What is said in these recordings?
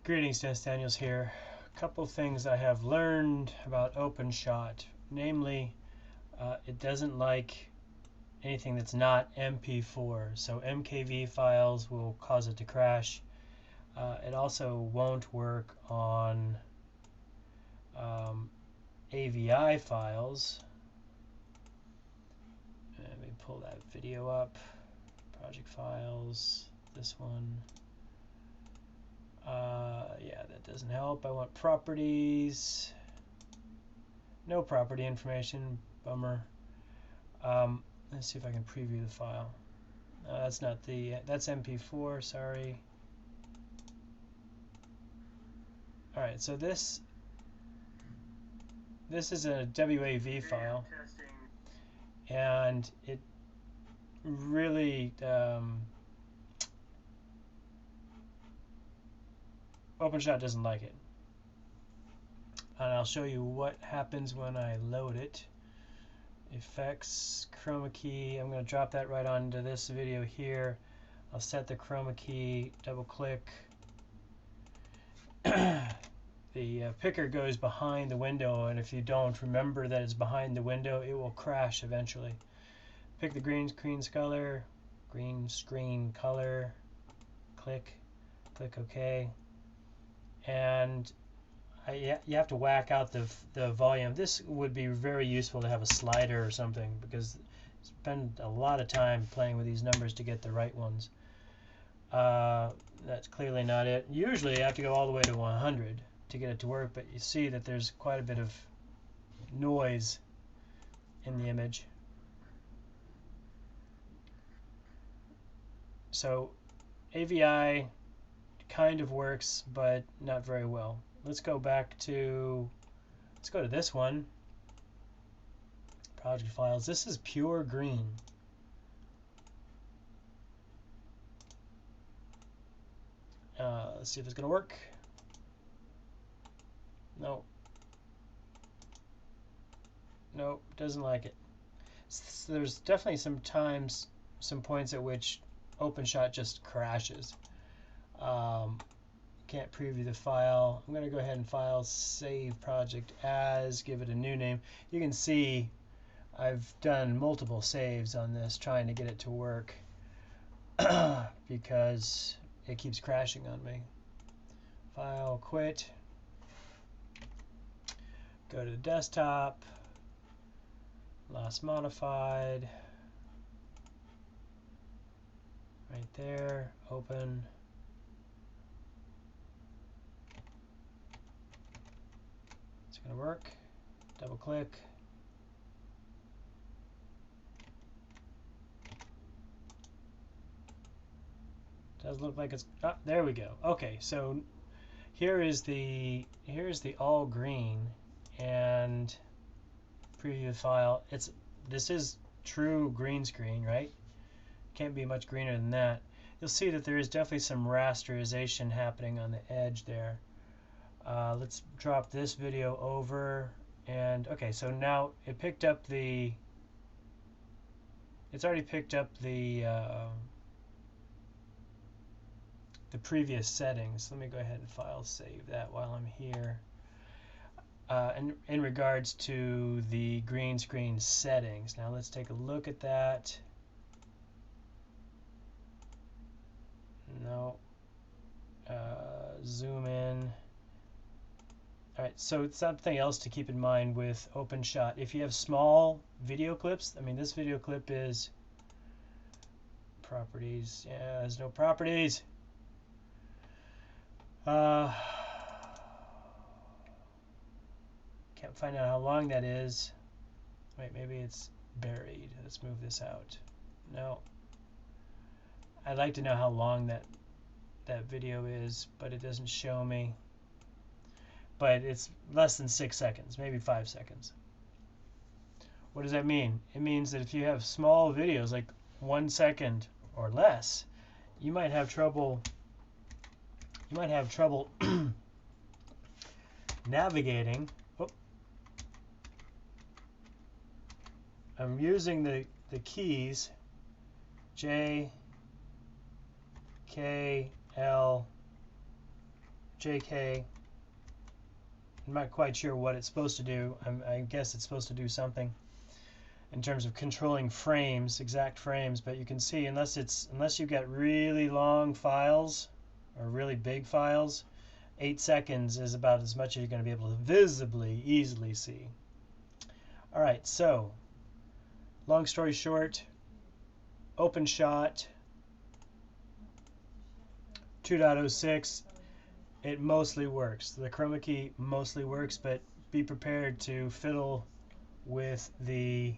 Greetings, Dennis Daniels here. A couple things I have learned about openshot. Namely, it doesn't like anything that's not MP4. So MKV files will cause it to crash. It also won't work on AVI files. Let me pull that video up. Project files, this one. Yeah, that doesn't help. I want properties. No property information. Bummer. Let's see if I can preview the file. That's not the. That's MP4. Sorry. All right. So this is a WAV file, and it really openshot doesn't like it. And I'll show you what happens when I load it. Effects, chroma key. I'm going to drop that right onto this video here. I'll set the chroma key, double click. The picker goes behind the window, and if you don't remember that it's behind the window, it will crash eventually. Pick the green screen color, click OK, and you have to whack out the volume. This would be very useful to have a slider or something, because I spend a lot of time playing with these numbers to get the right ones. That's clearly not it. Usually you have to go all the way to 100 to get it to work, but you see that there's quite a bit of noise in the image. So AVI kind of works, but not very well. Let's go to this one. Project files. This is pure green. Let's see if it's going to work. No. Nope, doesn't like it. So there's definitely some points at which openshot just crashes. Can't preview the file. I'm going to go ahead and file, save project as, give it a new name. You can see I've done multiple saves on this trying to get it to work because it keeps crashing on me. File, quit. Go to the desktop. Last modified. Right there. Open. It's going to work. Double click. Does look like it's there we go. Okay, so here's the all green, and preview file. This is true green screen, right? Can't be much greener than that. You'll see that there is definitely some rasterization happening on the edge there. Let's drop this video over, and okay, so now it picked up the. It's already picked up the previous settings. Let me go ahead and file save that while I'm here. In regards to the green screen settings, now let's take a look at that. No. Zoom in. Alright, so something else to keep in mind with openshot. If you have small video clips, I mean this video clip is properties. Yeah, there's no properties. Can't find out how long that is. Wait, maybe it's buried. Let's move this out. No. I'd like to know how long that video is, but it doesn't show me. But it's less than 6 seconds, maybe 5 seconds. What does that mean? It means that if you have small videos, like 1 second or less, you might have trouble navigating. Oh. I'm using the keys J, K, L, JK. I'm not quite sure what it's supposed to do. I guess it's supposed to do something in terms of controlling frames, exact frames, but you can see unless you've got really long files or really big files, 8 seconds is about as much as you're going to be able to visibly, easily see. All right, so long story short, openshot 2.06, it mostly works. The chroma key mostly works, but be prepared to fiddle with the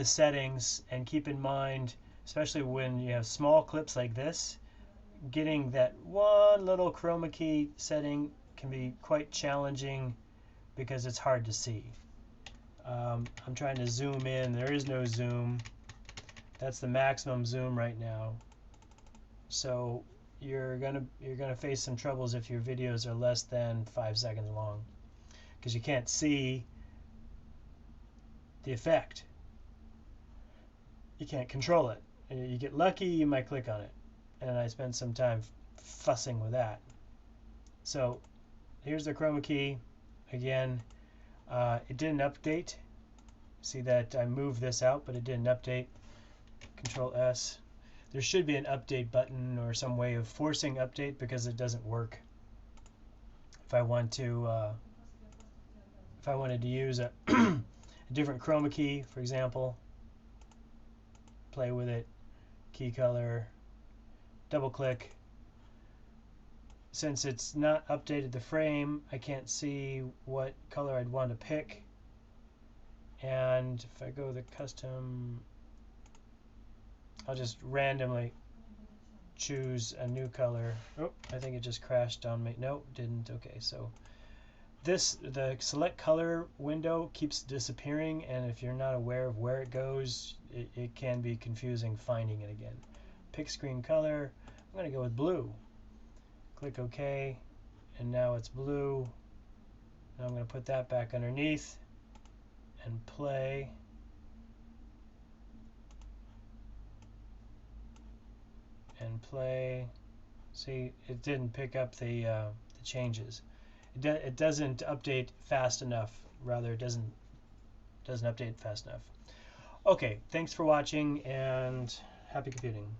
settings, and keep in mind, especially when you have small clips like this, getting that one little chroma key setting can be quite challenging because it's hard to see. I'm trying to zoom in. There is no zoom. That's the maximum zoom right now. So you're gonna face some troubles if your videos are less than 5 seconds long, because you can't see the effect. You can't control it. You get lucky, you might click on it, and I spent some time fussing with that. So here's the chroma key again. It didn't update. See that I moved this out, but it didn't update. Control S. There should be an update button or some way of forcing update, because it doesn't work. If I wanted to use a different chroma key, for example, play with it, key color, double click. Since it's not updated the frame, I can't see what color I'd want to pick. And if I go the custom, I'll just randomly choose a new color. Oh, I think it just crashed on me. No, didn't. Okay, so the select color window keeps disappearing, and if you're not aware of where it goes, it can be confusing finding it again. Pick screen color. I'm going to go with blue. Click OK, and now it's blue. Now I'm going to put that back underneath and play. And play. See, it didn't pick up the changes. It doesn't update fast enough. Rather, it doesn't update fast enough. Okay, thanks for watching, and happy computing.